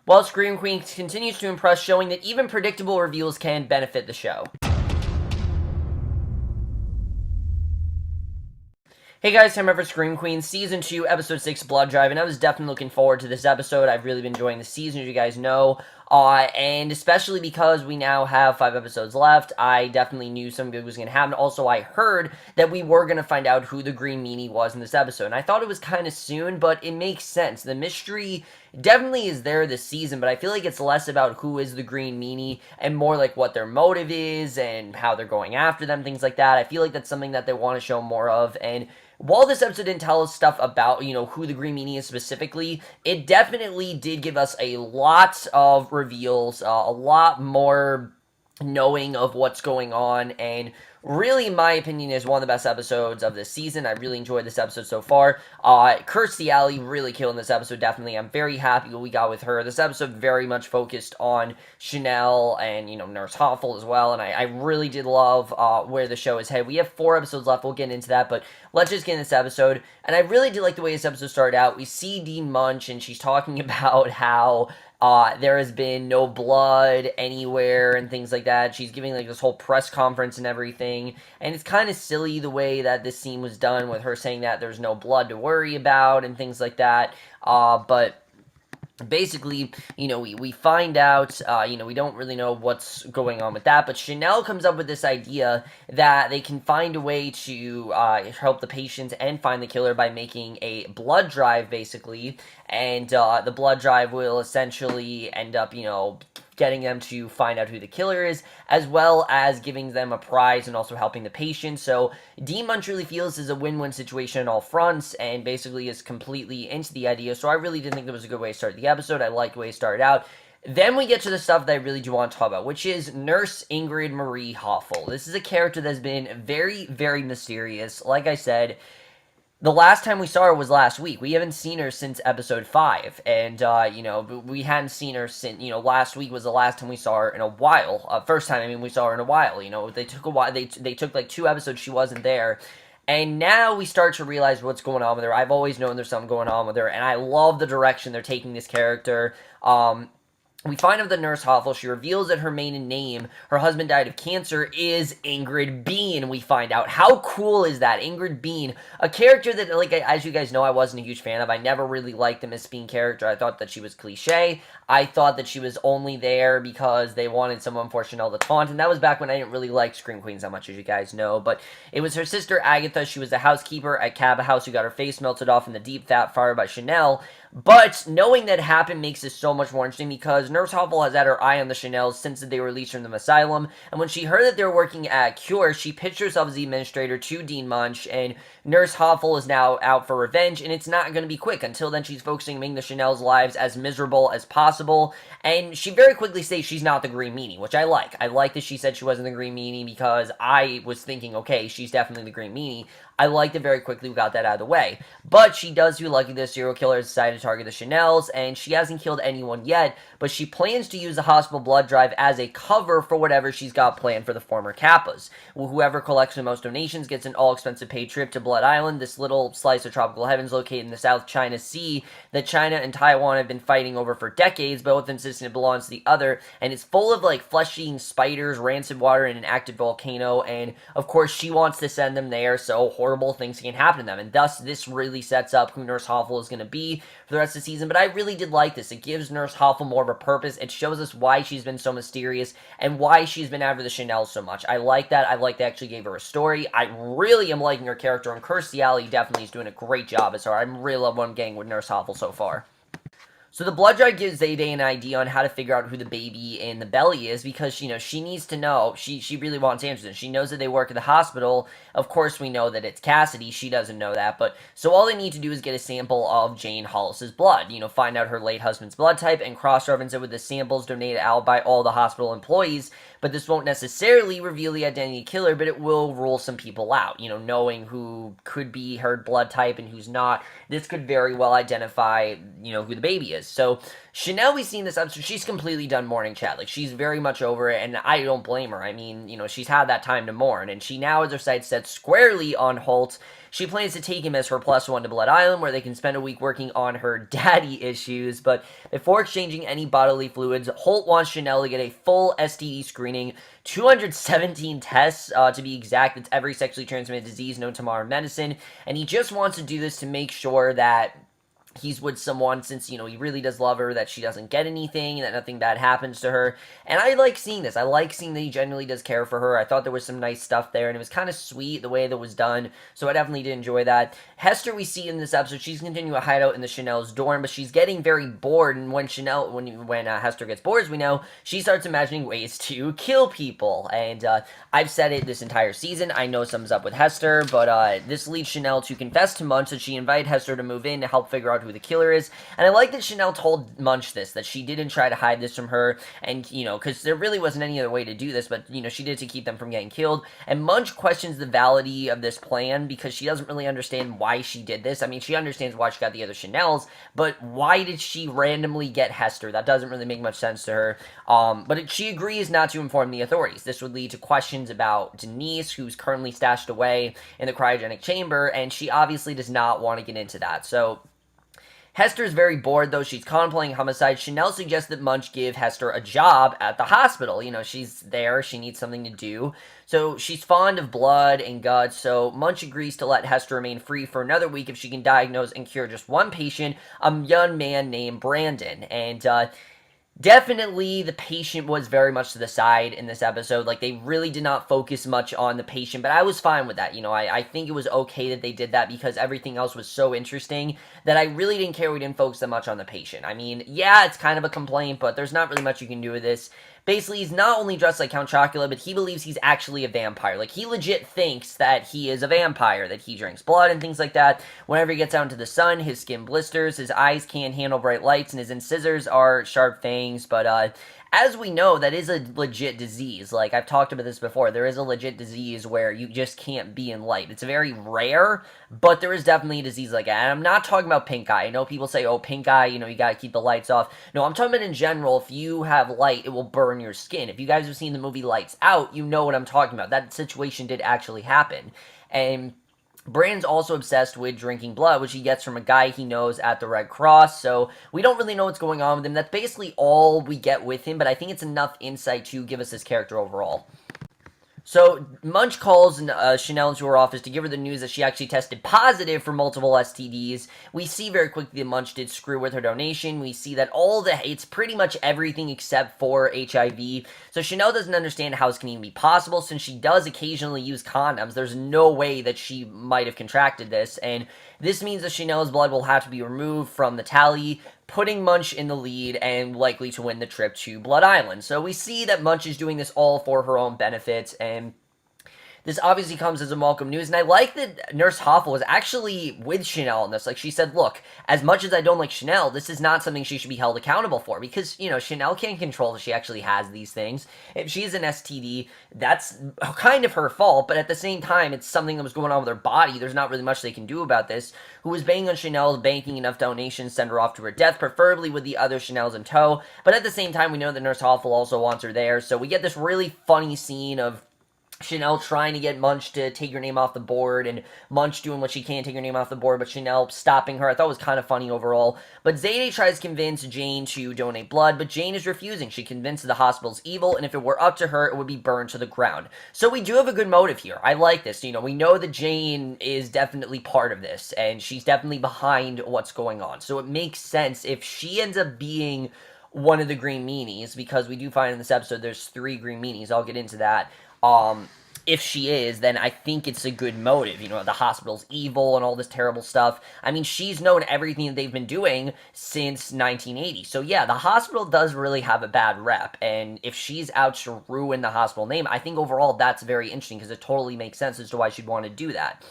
while Scream Queen continues to impress, showing that even predictable reveals can benefit the show. Hey guys, time for Scream Queen, Season 2, Episode 6, Blood Drive, and I was definitely looking forward to this episode. I've really been enjoying the season, as you guys know, and especially because we now have 5 episodes left, I definitely knew something good was going to happen. Also, I heard that we were going to find out who the Green Meanie was in this episode, and I thought it was kind of soon, but it makes sense. The mystery definitely is there this season, but I feel like it's less about who is the Green Meanie and more like what their motive is and how they're going after them, things like that. I feel like that's something that they want to show more of, and while this episode didn't tell us stuff about, who the Green Meanie is specifically, it definitely did give us a lot of reveals, a lot more knowing of what's going on, and really, in my opinion, is one of the best episodes of this season. I really enjoyed this episode so far. Kirstie Alley really killing this episode, definitely. I'm very happy what we got with her. This episode very much focused on Chanel and, Nurse Hoffel as well, and I really did love where the show is headed. We have 4 episodes left. We'll get into that, but let's just get in this episode. And I really did like the way this episode started out. We see Dean Munsch, and she's talking about how there has been no blood anywhere and things like that. She's giving like this whole press conference and everything. And it's kind of silly the way that this scene was done with her saying that there's no blood to worry about and things like that. But basically, we find out, we don't really know what's going on with that, but Chanel comes up with this idea that they can find a way to help the patients and find the killer by making a blood drive, basically, and the blood drive will essentially end up, getting them to find out who the killer is, as well as giving them a prize and also helping the patient. So Dean Munsch really feels this is a win-win situation on all fronts, and basically is completely into the idea. So I really did think that was a good way to start the episode. I liked the way it started out. Then we get to the stuff that I really do want to talk about, which is Nurse Ingrid Marie Hoffel. This is a character that's been very, very mysterious. Like I said, the last time we saw her was last week. We haven't seen her since episode 5. And, we hadn't seen her since, last week was the last time we saw her in a while. First time, we saw her in a while. They took a while. They took like 2 episodes she wasn't there. And now we start to realize what's going on with her. I've always known there's something going on with her. And I love the direction they're taking this character. We find out that Nurse Hoffel, she reveals that her maiden name, her husband died of cancer, is Ingrid Bean, we find out. How cool is that? Ingrid Bean, a character that, like, as you guys know, I wasn't a huge fan of. I never really liked the Miss Bean character. I thought that she was cliche. I thought that she was only there because they wanted someone for Chanel to taunt, and that was back when I didn't really like Scream Queens that much, as you guys know. But it was her sister, Agatha. She was the housekeeper at Cabot House who got her face melted off in the deep fat fire by Chanel. But knowing that happened makes this so much more interesting because Nurse Hoffel has had her eye on the Chanels since they were released from the asylum, and when she heard that they were working at Cure, she pitched herself as the administrator to Dean Munsch, and Nurse Hoffel is now out for revenge, and it's not going to be quick. Until then, she's focusing on making the Chanels' lives as miserable as possible, and she very quickly states she's not the Green Meanie, which I like. I like that she said she wasn't the Green Meanie because I was thinking, okay, she's definitely the Green Meanie. I liked it very quickly. We got that out of the way. But she does feel lucky the serial killer has decided to target the Chanels, and she hasn't killed anyone yet, but she plans to use the hospital blood drive as a cover for whatever she's got planned for the former Kappas. Whoever collects the most donations gets an all-expensive paid trip to Blood Island, this little slice of tropical heavens located in the South China Sea that China and Taiwan have been fighting over for decades, both insisting it belongs to the other, and it's full of, like, flesh-eating spiders, rancid water, and an active volcano, and, of course, she wants to send them there, so horrible things can happen to them, and thus this really sets up who Nurse Hoffel is going to be for the rest of the season. But I really did like this. It gives Nurse Hoffel more of a purpose. It shows us why she's been so mysterious and why she's been after the Chanel so much. I like that. I like they actually gave her a story. I really am liking her character, and Kirstie Alley definitely is doing a great job as her. I'm really loving what I'm getting with Nurse Hoffel so far. So the blood drive gives Zayday an idea on how to figure out who the baby in the belly is because, she needs to know. She really wants answers. And she knows that they work at the hospital. Of course, we know that it's Cassidy. She doesn't know that. But so all they need to do is get a sample of Jane Hollis's blood. Find out her late husband's blood type and cross-reference it with the samples donated out by all the hospital employees. But this won't necessarily reveal the identity of the killer, but it will rule some people out. Knowing who could be her blood type and who's not. This could very well identify, who the baby is. is. So Chanel, we see in this episode, she's completely done mourning Chad. Like, she's very much over it, and I don't blame her. I mean, she's had that time to mourn, and she now has her sights set squarely on Holt. She plans to take him as her +1 to Blood Island, where they can spend a week working on her daddy issues. But before exchanging any bodily fluids, Holt wants Chanel to get a full STD screening, 217 tests to be exact. It's every sexually transmitted disease known to modern medicine. And he just wants to do this to make sure that he's with someone, since, he really does love her, that she doesn't get anything, that nothing bad happens to her. And I like seeing this. I like seeing that he genuinely does care for her. I thought there was some nice stuff there, and it was kind of sweet the way that was done, so I definitely did enjoy that. Hester, we see in this episode, she's continuing to hide out in the Chanel's dorm, but she's getting very bored, and when Hester gets bored, as we know, she starts imagining ways to kill people. And I've said it this entire season, I know something's up with Hester, but this leads Chanel to confess to Munsch that she invited Hester to move in to help figure out who the killer is. And I like that Chanel told Munsch this, that she didn't try to hide this from her, and, because there really wasn't any other way to do this, but, she did to keep them from getting killed. And Munsch questions the validity of this plan, because she doesn't really understand why she did this. I mean, she understands why she got the other Chanels, but why did she randomly get Hester? That doesn't really make much sense to her. But she agrees not to inform the authorities. This would lead to questions about Denise, who's currently stashed away in the cryogenic chamber, and she obviously does not want to get into that. So Hester's very bored, though. She's contemplating homicide. Chanel suggests that Munsch give Hester a job at the hospital. She's there. She needs something to do. So she's fond of blood and guts, so Munsch agrees to let Hester remain free for another week if she can diagnose and cure just one patient, a young man named Brandon. And definitely, the patient was very much to the side in this episode. Like, they really did not focus much on the patient, but I was fine with that. I think it was okay that they did that, because everything else was so interesting that I really didn't care we didn't focus that much on the patient. I mean, yeah, it's kind of a complaint, but there's not really much you can do with this. Basically, he's not only dressed like Count Chocula, but he believes he's actually a vampire. Like, he legit thinks that he is a vampire, that he drinks blood and things like that. Whenever he gets out into the sun, his skin blisters, his eyes can't handle bright lights, and his incisors are sharp fangs. But as we know, that is a legit disease. Like, I've talked about this before. There is a legit disease where you just can't be in light. It's very rare, but there is definitely a disease like that. And I'm not talking about pink eye. I know people say, oh, pink eye, you gotta keep the lights off. No, I'm talking about in general. If you have light, it will burn your skin. If you guys have seen the movie Lights Out, you know what I'm talking about. That situation did actually happen. And Brandon's also obsessed with drinking blood, which he gets from a guy he knows at the Red Cross, so we don't really know what's going on with him. That's basically all we get with him, but I think it's enough insight to give us his character overall. So, Munsch calls Chanel into her office to give her the news that she actually tested positive for multiple STDs. We see very quickly that Munsch did screw with her donation. We see that it's pretty much everything except for HIV. So, Chanel doesn't understand how this can even be possible, since she does occasionally use condoms. There's no way that she might have contracted this, and this means that Chanel's blood will have to be removed from the tally, putting Munsch in the lead and likely to win the trip to Blood Island. So we see that Munsch is doing this all for her own benefit, and this obviously comes as a welcome news, and I like that Nurse Hoffel was actually with Chanel in this. Like, she said, look, as much as I don't like Chanel, this is not something she should be held accountable for, because, Chanel can't control that she actually has these things. If she's an STD, that's kind of her fault, but at the same time, it's something that was going on with her body. There's not really much they can do about this. Who was banging on Chanel, banking enough donations, send her off to her death, preferably with the other Chanels in tow, but at the same time, we know that Nurse Hoffel also wants her there, so we get this really funny scene of Chanel trying to get Munsch to take her name off the board, and Munsch doing what she can to take her name off the board, but Chanel stopping her. I thought it was kind of funny overall. But Zayde tries to convince Jane to donate blood, but Jane is refusing. She convinces the hospital's evil, and if it were up to her, it would be burned to the ground. So we do have a good motive here. I like this. We know that Jane is definitely part of this, and she's definitely behind what's going on. So it makes sense if she ends up being one of the Green Meanies, because we do find in this episode there's 3 Green Meanies. I'll get into that. If she is, then I think it's a good motive. The hospital's evil and all this terrible stuff. I mean, she's known everything that they've been doing since 1980. So yeah, the hospital does really have a bad rep. And if she's out to ruin the hospital name, I think overall that's very interesting, because it totally makes sense as to why she'd want to do that.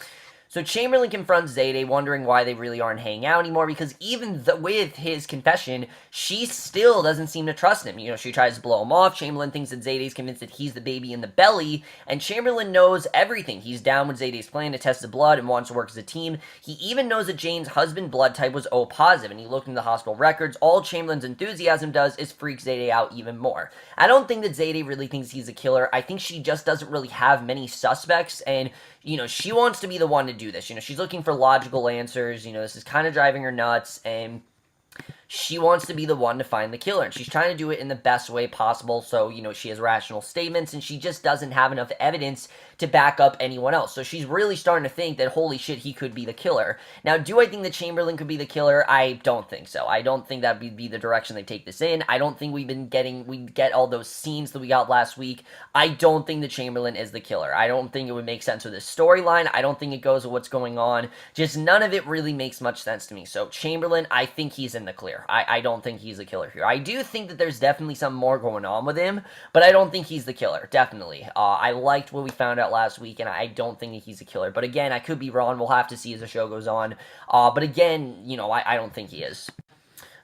So Chamberlain confronts Zayde, wondering why they really aren't hanging out anymore, because even with his confession, she still doesn't seem to trust him. She tries to blow him off. Chamberlain thinks that Zayde's convinced that he's the baby in the belly, and Chamberlain knows everything. He's down with Zayde's plan to test the blood and wants to work as a team. He even knows that Jane's husband blood type was O positive, and he looked into the hospital records. All Chamberlain's enthusiasm does is freak Zayde out even more. I don't think that Zayde really thinks he's a killer. I think she just doesn't really have many suspects, and she wants to be the one to do this. She's looking for logical answers. This is kind of driving her nuts, and she wants to be the one to find the killer, and she's trying to do it in the best way possible, so, she has rational statements, and she just doesn't have enough evidence to back up anyone else. So she's really starting to think that, holy shit, he could be the killer. Now, do I think that Chamberlain could be the killer? I don't think so. I don't think that would be the direction they take this in. I don't think we get all those scenes that we got last week. I don't think that Chamberlain is the killer. I don't think it would make sense with this storyline. I don't think it goes with what's going on. Just none of it really makes much sense to me. So Chamberlain, I think he's in the clear. I don't think he's the killer here. I do think that there's definitely something more going on with him, but I don't think he's the killer, definitely. I liked what we found out last week, and I don't think that he's a killer. But again, I could be wrong. We'll have to see as the show goes on. But again, I don't think he is.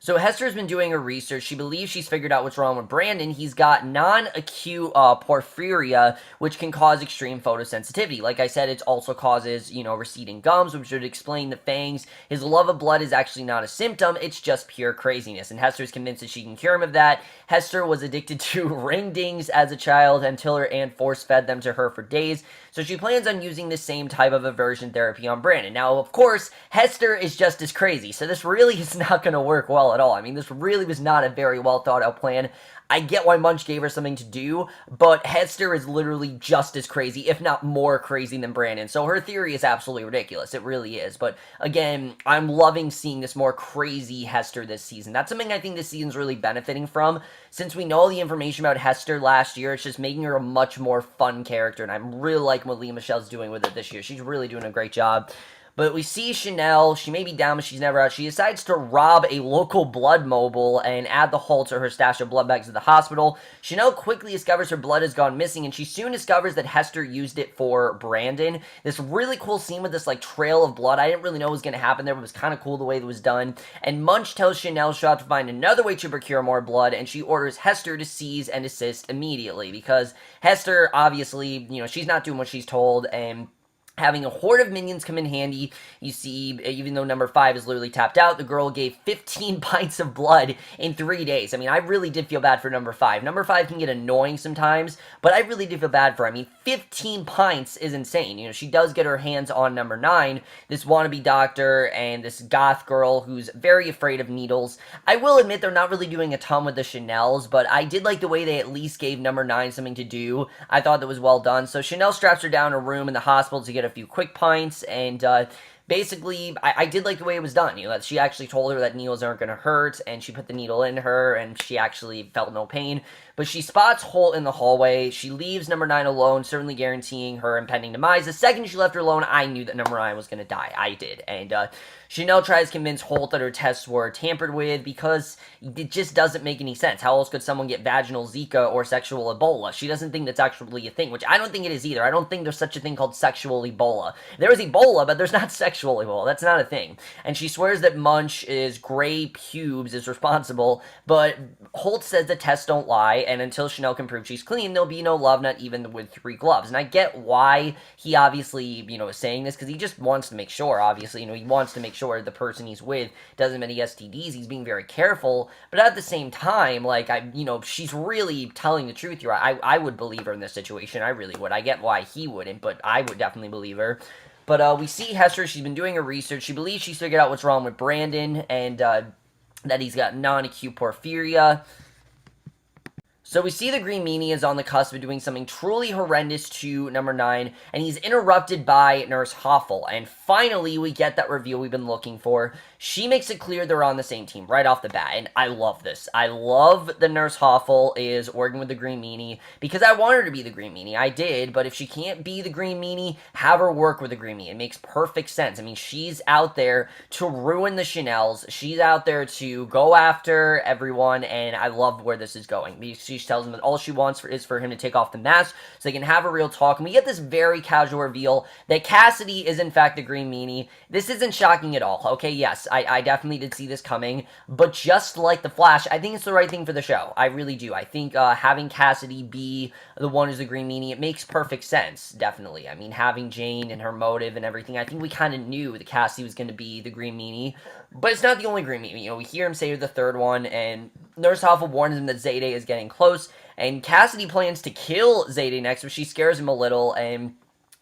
So Hester's been doing her research. She believes she's figured out what's wrong with Brandon. He's got non-acute porphyria, which can cause extreme photosensitivity. Like I said, it also causes, receding gums, which would explain the fangs. His love of blood is actually not a symptom. It's just pure craziness. And Hester's convinced that she can cure him of that. Hester was addicted to ring dings as a child until her aunt force-fed them to her for days. So she plans on using the same type of aversion therapy on Brandon. Now, of course, Hester is just as crazy, so this really is not going to work well at all. I mean, this really was not a very well thought out plan. I get why Munsch gave her something to do, but Hester is literally just as crazy, if not more crazy than Brandon. So her theory is absolutely ridiculous. It really is. But again, I'm loving seeing this more crazy Hester this season. That's something I think this season's really benefiting from. Since we know the information about Hester last year, it's just making her a much more fun character, and I'm really liking what Lea Michelle's doing with it this year. She's really doing a great job. But we see Chanel, she may be down, but she's never out. She decides to rob a local blood mobile and add the Holt to her stash of blood bags at the hospital. Chanel quickly discovers her blood has gone missing, and she soon discovers that Hester used it for Brandon. This really cool scene with this, trail of blood. I didn't really know what was going to happen there, but it was kind of cool the way it was done. And Munsch tells Chanel she'll have to find another way to procure more blood, and she orders Hester to seize and assist immediately, because Hester, obviously, she's not doing what she's told, and having a horde of minions come in handy. You see, even though number 5 is literally tapped out, the girl gave 15 pints of blood in 3 days. I mean, I really did feel bad for number 5. Number 5 can get annoying sometimes, but I really did feel bad for her. I mean, 15 pints is insane. She does get her hands on number 9, this wannabe doctor, and this goth girl who's very afraid of needles. I will admit they're not really doing a ton with the Chanels, but I did like the way they at least gave number 9 something to do. I thought that was well done. So Chanel straps her down in a room in the hospital to get a few quick pints, and basically, I did like the way it was done. That she actually told her that needles aren't going to hurt, and she put the needle in her, and she actually felt no pain. But she spots Holt in the hallway. She leaves number 9 alone, certainly guaranteeing her impending demise. The second she left her alone, I knew that number 9 was going to die. I did. And Chanel tries to convince Holt that her tests were tampered with, because it just doesn't make any sense. How else could someone get vaginal Zika or sexual Ebola? She doesn't think that's actually a thing, which I don't think it is either. I don't think there's such a thing called sexual Ebola. There is Ebola, but there's not sexual Ebola. That's not a thing. And she swears that Munsch's gray pubes is responsible, but Holt says the tests don't lie, and until Chanel can prove she's clean, there'll be no love, not even with 3 gloves. And I get why he obviously, is saying this, because he just wants to make sure, obviously, he wants to make sure the person he's with doesn't have any STDs. He's being very careful, but at the same time, she's really telling the truth here. I would believe her in this situation. I really would. I get why he wouldn't, but I would definitely believe her. But we see Hester. She's been doing her research. She believes she's figured out what's wrong with Brandon, and that he's got non-acute porphyria. So we see the Green Meanie is on the cusp of doing something truly horrendous to number 9, and he's interrupted by Nurse Hoffel. And finally, we get that reveal we've been looking for. she makes it clear they're on the same team right off the bat, and I love this. I love that Nurse Hoffel is working with the Green Meanie, because I want her to be the Green Meanie. I did, but if she can't be the Green Meanie, have her work with the Green Meanie. It makes perfect sense. I mean, she's out there to ruin the Chanels. She's out there to go after everyone, and I love where this is going. She tells him that all she wants is for him to take off the mask so they can have a real talk, and we get this very casual reveal that Cassidy is in fact the Green Meanie. This isn't shocking at all. Okay, yes, I definitely did see this coming, but just like the Flash, I think it's the right thing for the show. I really do. I think having Cassidy be the one who's the Green Meanie, it makes perfect sense, definitely. I mean, having Jane and her motive and everything, I think we kind of knew that Cassidy was going to be the Green Meanie, but it's not the only Green Meanie. You know, we hear him say the third one, and Nurse Hoffel warns him that Zayday is getting close, and Cassidy plans to kill Zayday next, but she scares him a little, and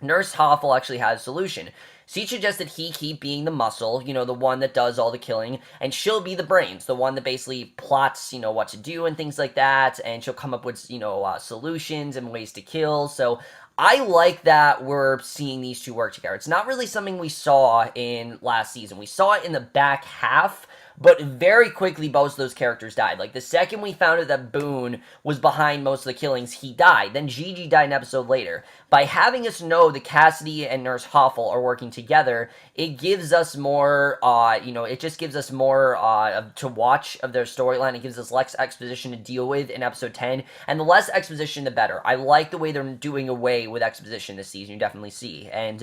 Nurse Hoffel actually has a solution. She suggests that he keep being the muscle, you know, the one that does all the killing, and she'll be the brains, the one that basically plots, you know, what to do and things like that, and she'll come up with, you know, solutions and ways to kill. So I like that we're seeing these two work together. It's not really something we saw in last season. We saw it in the back half, but very quickly both of those characters died. Like, the second we found out that Boone was behind most of the killings, he died. Then Gigi died an episode later. By having us know that Cassidy and Nurse Hoffel are working together, it gives us more, you know, it just gives us more to watch of their storyline. It gives us less exposition to deal with in episode 10, and the less exposition, the better. I like the way they're doing away with exposition this season, you definitely see. And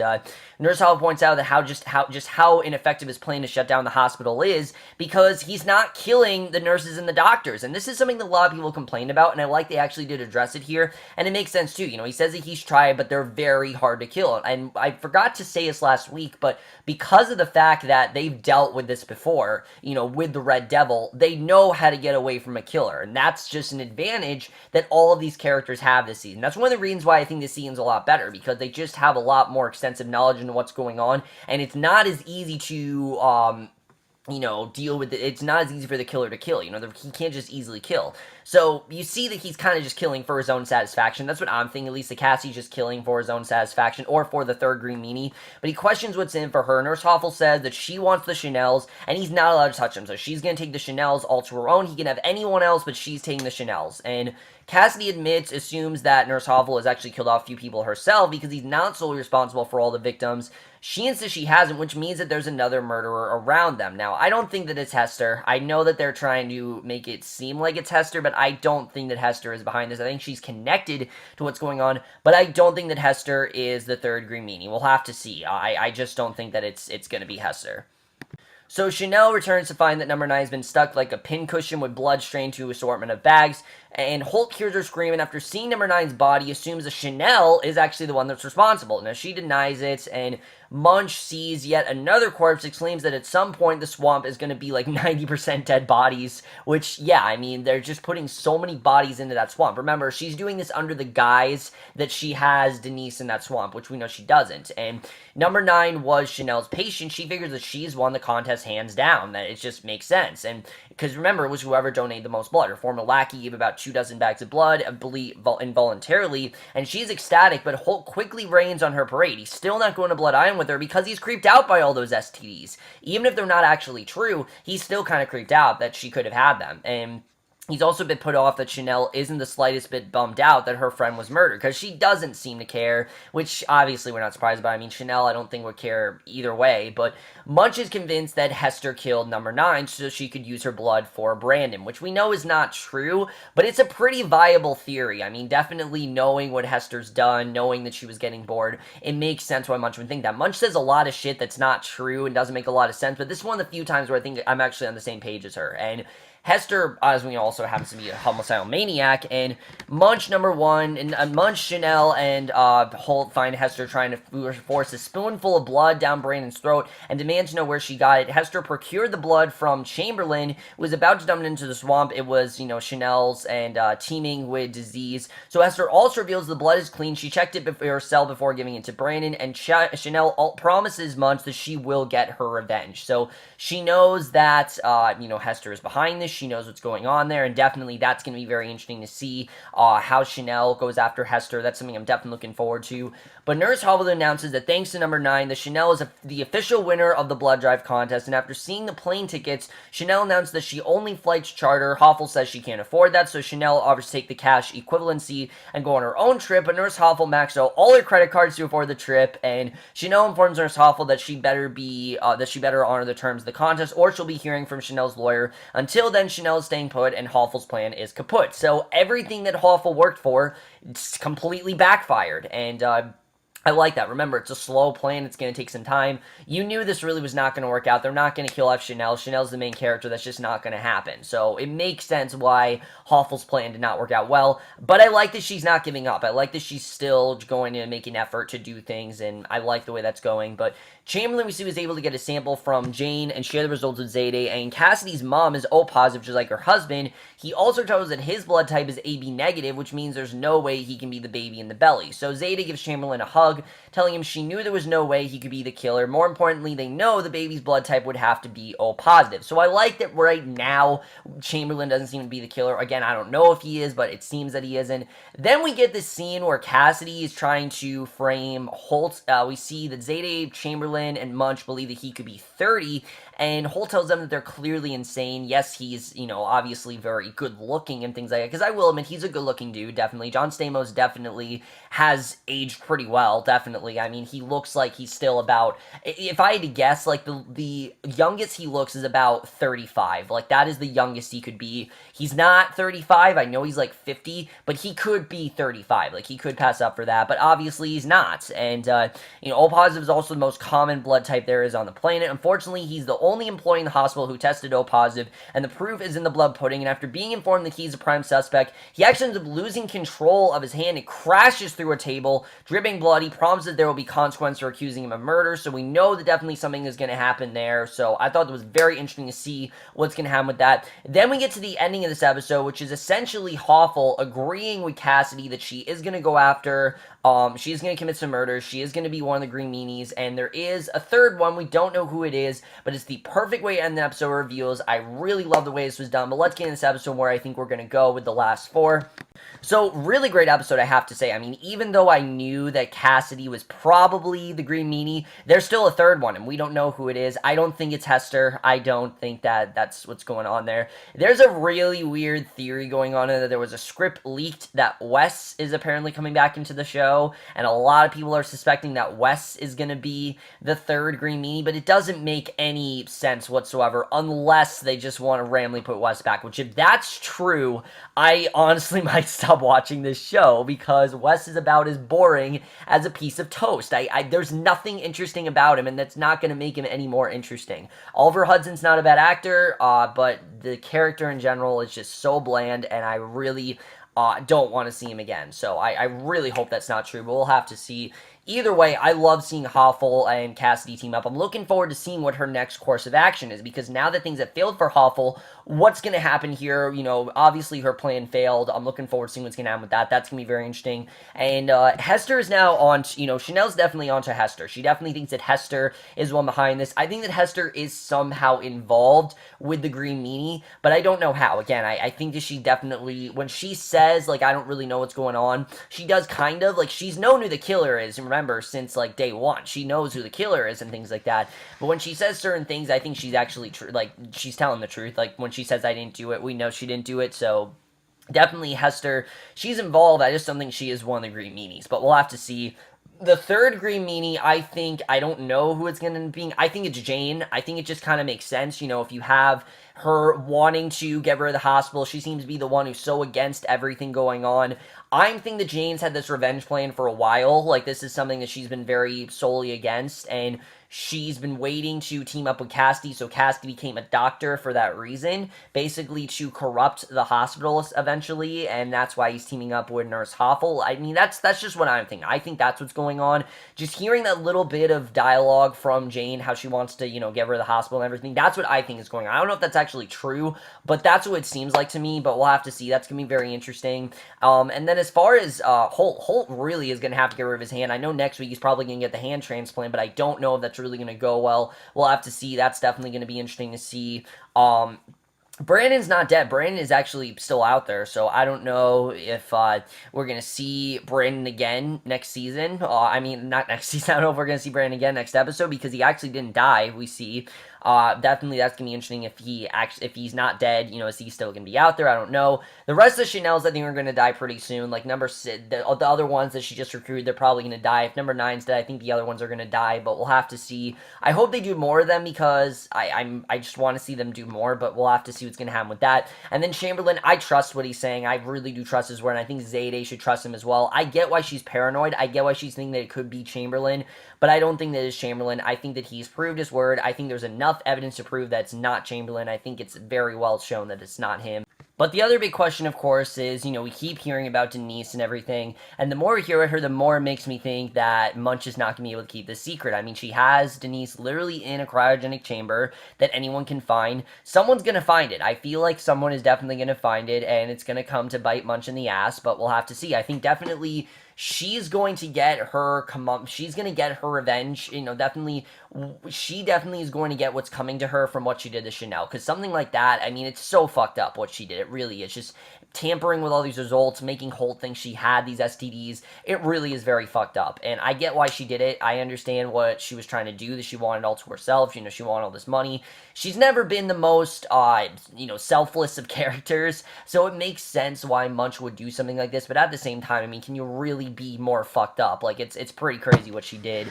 Nurse Hoffel points out that how ineffective his plan to shut down the hospital is, because he's not killing the nurses and the doctors. And this is something that a lot of people complain about, and I like they actually did address it here, and it makes sense too. You know, he says that he's tried, but they're very hard to kill. And I forgot to say this last week, but because of the fact that they've dealt with this before, you know, with the Red Devil, they know how to get away from a killer, and that's just an advantage that all of these characters have this season. That's one of the reasons why I think this season's a lot better, because they just have a lot more extensive knowledge into what's going on, and it's not as easy to, you know, deal with it. It's not as easy for the killer to kill. You know, he can't just easily kill. So you see that he's kind of just killing for his own satisfaction. That's what I'm thinking. At least the Cassie's just killing for his own satisfaction, or for the third Green Meanie. But he questions what's in for her. Nurse Hoffel says that she wants the Chanels, and he's not allowed to touch them. So she's going to take the Chanels all to her own. He can have anyone else, but she's taking the Chanels. And Cassidy assumes that Nurse Hoffel has actually killed off a few people herself, because he's not solely responsible for all the victims. She insists she hasn't, which means that there's another murderer around them. Now, I don't think that it's Hester. I know that they're trying to make it seem like it's Hester, but I don't think that Hester is behind this. I think she's connected to what's going on, but I don't think that Hester is the third Green Meanie. We'll have to see. I just don't think that it's going to be Hester. So Chanel returns to find that number 9 has been stuck like a pincushion with blood strained to an assortment of bags, and Holt hears her scream, and after seeing number 9's body, assumes that Chanel is actually the one that's responsible. Now, she denies it, and Munsch sees yet another corpse, exclaims that at some point the swamp is going to be like 90% dead bodies, which, yeah, I mean, they're just putting so many bodies into that swamp. Remember, she's doing this under the guise that she has Denise in that swamp, which we know she doesn't, and number 9 was Chanel's patient. She figures that she's won the contest hands down, that it just makes sense, and because remember, it was whoever donated the most blood. Her former lackey gave about 24 bags of blood, I believe, involuntarily, and she's ecstatic, but Holt quickly rains on her parade. He's still not going to Blood Island with her because he's creeped out by all those STDs. Even if they're not actually true, he's still kind of creeped out that she could have had them, and he's also been put off that Chanel isn't the slightest bit bummed out that her friend was murdered, because she doesn't seem to care, which obviously we're not surprised by. I mean, Chanel I don't think would care either way, but Munch is convinced that Hester killed number 9 so she could use her blood for Brandon, which we know is not true, but it's a pretty viable theory. I mean, definitely knowing what Hester's done, knowing that she was getting bored, it makes sense why Munch would think that. Munch says a lot of shit that's not true and doesn't make a lot of sense, but this is one of the few times where I think I'm actually on the same page as her, and Hester, as we know, also happens to be a homicidal maniac, and Munch, number 1, and Munch, Chanel, and Holt find Hester trying to force a spoonful of blood down Brandon's throat and demand to know where she got it. Hester procured the blood from Chamberlain, who was about to dump it into the swamp. It was, you know, Chanel's, and teeming with disease. So Hester also reveals the blood is clean. She checked it herself before giving it to Brandon, and Chanel promises Munch that she will get her revenge. So she knows that, you know, Hester is behind this She knows what's going on there, and definitely that's going to be very interesting to see how Chanel goes after Hester. That's something I'm definitely looking forward to. But Nurse Hoffel announces that thanks to number 9, the Chanel is the official winner of the blood drive contest, and after seeing the plane tickets, Chanel announced that she only flights charter. Hoffel says she can't afford that, so Chanel offers to take the cash equivalency and go on her own trip, but Nurse Hoffel maxed out all her credit cards to afford the trip, and Chanel informs Nurse Hoffel that she better honor the terms of the contest, or she'll be hearing from Chanel's lawyer. Until then, Chanel is staying put, and Hoffel's plan is kaput. So everything that Hoffel worked for, it's completely backfired, and I like that. Remember, it's a slow plan. It's going to take some time. You knew this really was not going to work out. They're not going to kill off Chanel. Chanel's the main character. That's just not going to happen. So it makes sense why Hoffel's plan did not work out well. But I like that she's not giving up. I like that she's still going to make an effort to do things, and I like the way that's going. But Chamberlain, we see, was able to get a sample from Jane and share the results with Zayde, and Cassidy's mom is O positive, just like her husband. He also tells us that his blood type is AB negative, which means there's no way he can be the baby in the belly. So Zayde gives Chamberlain a hug, telling him she knew there was no way he could be the killer. More importantly, they know the baby's blood type would have to be O positive. So I like that right now Chamberlain doesn't seem to be the killer. Again, I don't know if he is, but it seems that he isn't. Then we get this scene where Cassidy is trying to frame Holt. We see that Zayde, Chamberlain, and Munsch believe that he could be 30, and Holt tells them that they're clearly insane. Yes, he's, obviously very good looking and things like that, because I will admit, he's a good looking dude, definitely. John Stamos definitely has aged pretty well, definitely. I mean, he looks like he's still about, if I had to guess, like, the youngest he looks is about 35. Like, that is the youngest he could be. He's not 35, I know he's like 50, but he could be 35. Like, he could pass up for that, but obviously he's not. And, O positive is also the most common blood type there is on the planet. Unfortunately, he's the only employee in the hospital who tested O positive, and the proof is in the blood pudding, and after being informed that he's a prime suspect, he actually ends up losing control of his hand. It crashes through a table, dripping blood. He promises that there will be consequence for accusing him of murder, so we know that definitely something is going to happen there. So I thought it was very interesting to see what's going to happen with that. Then we get to the ending of this episode, which is essentially Hoffel agreeing with Cassidy that she is going to go after, she is going to commit some murders, she is going to be one of the Green Meanies, and there is a third one. We don't know who it is, but it's the perfect way to end the episode reveals. I really love the way this was done, but let's get into this episode where I think we're going to go with the last 4. So, really great episode, I have to say. I mean, even though I knew that Cassidy was probably the Green Meanie, there's still a third one, and we don't know who it is. I don't think it's Hester. I don't think that that's what's going on there. There's a really weird theory going on that there was a script leaked that Wes is apparently coming back into the show, and a lot of people are suspecting that Wes is going to be the third Green Meanie, but it doesn't make any sense whatsoever unless they just want to randomly put Wes back, which if that's true, I honestly might stop watching this show because Wes is about as boring as a piece of toast. There's nothing interesting about him, and that's not going to make him any more interesting. Oliver Hudson's not a bad actor, but the character in general is just so bland, and I really don't want to see him again. So I really hope that's not true, but we'll have to see. Either way, I love seeing Hoffel and Cassidy team up. I'm looking forward to seeing what her next course of action is, because now that things have failed for Hoffel, what's going to happen here? Obviously her plan failed. I'm looking forward to seeing what's going to happen with that. That's going to be very interesting. And Hester is now on, Chanel's definitely onto Hester. She definitely thinks that Hester is one behind this. I think that Hester is somehow involved with the Green Meanie, but I don't know how. Again, I think that she definitely, when she says, like, I don't really know what's going on, she does kind of, like, she's known who the killer is. Remember, since like day one, she knows who the killer is and things like that. But when she says certain things, I think she's actually she's telling the truth. Like when she says I didn't do it, we know she didn't do it. So definitely Hester, she's involved. I just don't think she is one of the Green Meanies, but we'll have to see. The third Green Meanie, I don't know who it's going to be. I think it's Jane. I think it just kind of makes sense, if you have her wanting to get rid of the hospital. She seems to be the one who's so against everything going on. I think that Jane's had this revenge plan for a while. Like, this is something that she's been very solely against, and she's been waiting to team up with Cassidy, so Cassidy became a doctor for that reason, basically to corrupt the hospitals eventually, and that's why he's teaming up with Nurse Hoffel. I mean, that's just what I'm thinking. I think that's what's going on. Just hearing that little bit of dialogue from Jane, how she wants to, get rid of the hospital and everything, that's what I think is going on. I don't know if that's actually true, but that's what it seems like to me, but we'll have to see. That's going to be very interesting. And then as far as Holt really is going to have to get rid of his hand. I know next week he's probably going to get the hand transplant, but I don't know if that's really going to go well. We'll have to see. That's definitely going to be interesting to see. Brandon's not dead. Brandon is actually still out there, so I don't know if we're gonna see Brandon again next season. I mean, not next season. I don't know if we're gonna see Brandon again next episode because he actually didn't die. We see. Definitely, that's gonna be interesting if he's not dead. Is he still gonna be out there? I don't know. The rest of the Chanels, I think, are gonna die pretty soon. Like number six, the other ones that she just recruited, they're probably gonna die. If number nine's dead, I think the other ones are gonna die. But we'll have to see. I hope they do more of them because I just want to see them do more. But we'll have to see what's gonna happen with that. And then Chamberlain, I trust what he's saying. I really do trust his word, and I think Zayday should trust him as well. I get why she's paranoid. I get why she's thinking that it could be Chamberlain, but I don't think that it's Chamberlain. I think that he's proved his word. I think there's enough evidence to prove that it's not Chamberlain. I think it's very well shown that it's not him. But the other big question, of course, is, we keep hearing about Denise and everything, and the more we hear about her, the more it makes me think that Munsch is not going to be able to keep this secret. I mean, she has Denise literally in a cryogenic chamber that anyone can find. Someone's going to find it. I feel like someone is definitely going to find it, and it's going to come to bite Munsch in the ass, but we'll have to see. I think definitely she's going to get her she's going to get her revenge. Definitely, she definitely is going to get what's coming to her from what she did to Chanel, because something like that, I mean, it's so fucked up what she did. It really is. Just tampering with all these results, making Holt think she had these STDs. It really is very fucked up, and I get why she did it. I understand what she was trying to do, that she wanted all to herself. She wanted all this money. She's never been the most selfless of characters, so it makes sense why Munsch would do something like this. But at the same time, I mean, can you really be more fucked up? Like, it's pretty crazy what she did.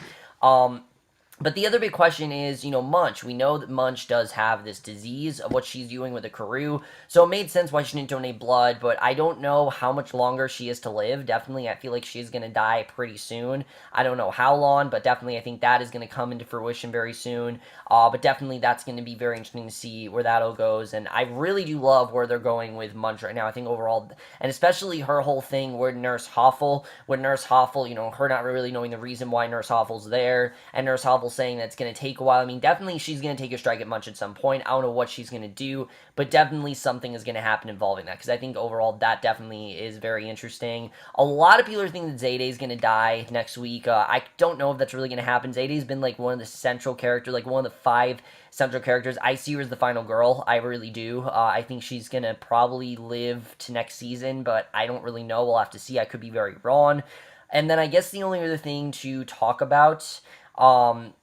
But the other big question is, Munsch. We know that Munsch does have this disease of what she's doing with the Karoo, so it made sense why she didn't donate blood, but I don't know how much longer she is to live. Definitely, I feel like she's going to die pretty soon. I don't know how long, but definitely I think that is going to come into fruition very soon. But definitely that's going to be very interesting to see where that all goes, and I really do love where they're going with Munsch right now. I think overall, and especially her whole thing with Nurse Hoffel, her not really knowing the reason why Nurse Hoffel's there, and Nurse Hoffel saying that it's going to take a while. I mean, definitely she's going to take a strike at Munsch at some point. I don't know what she's going to do, but definitely something is going to happen involving that, because I think overall that definitely is very interesting. A lot of people are thinking that Zayday is going to die next week. I don't know if that's really going to happen. Zayday's been like one of the central characters, like one of the 5 central characters. I see her as the final girl. I really do. I think she's going to probably live to next season, but I don't really know. We'll have to see. I could be very wrong. And then I guess the only other thing to talk about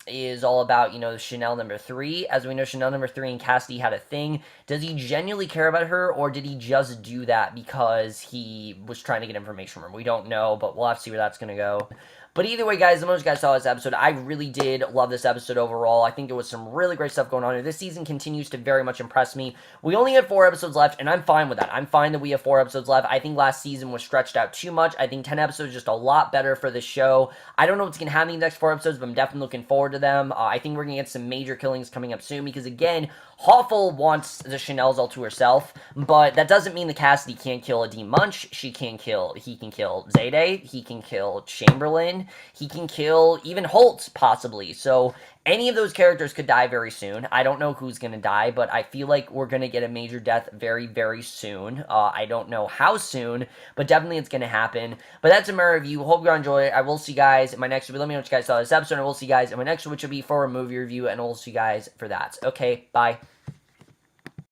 is all about, Chanel number 3. As we know, Chanel number 3 and Cassidy had a thing. Does he genuinely care about her, or did he just do that because he was trying to get information from her? We don't know, but we'll have to see where that's going to go. But either way, guys, the most you guys saw this episode, I really did love this episode overall. I think there was some really great stuff going on here. This season continues to very much impress me. We only have 4 episodes left, and I'm fine with that. I'm fine that we have 4 episodes left. I think last season was stretched out too much. I think 10 episodes is just a lot better for the show. I don't know what's going to happen in the next 4 episodes, but I'm definitely looking forward to them. I think we're going to get some major killings coming up soon, because, again, Hoffel wants the Chanel's all to herself, but that doesn't mean the Cassidy can't kill a Munsch. He can kill Zayday, he can kill Chamberlain, he can kill even Holt, possibly. So any of those characters could die very soon. I don't know who's going to die, but I feel like we're going to get a major death very, very soon. I don't know how soon, but definitely it's going to happen. But that's my review. Hope you enjoyed it. I will see you guys in my next video. Let me know what you guys saw this episode, and I will see you guys in my next one, which will be for a movie review, and I will see you guys for that. Okay, bye.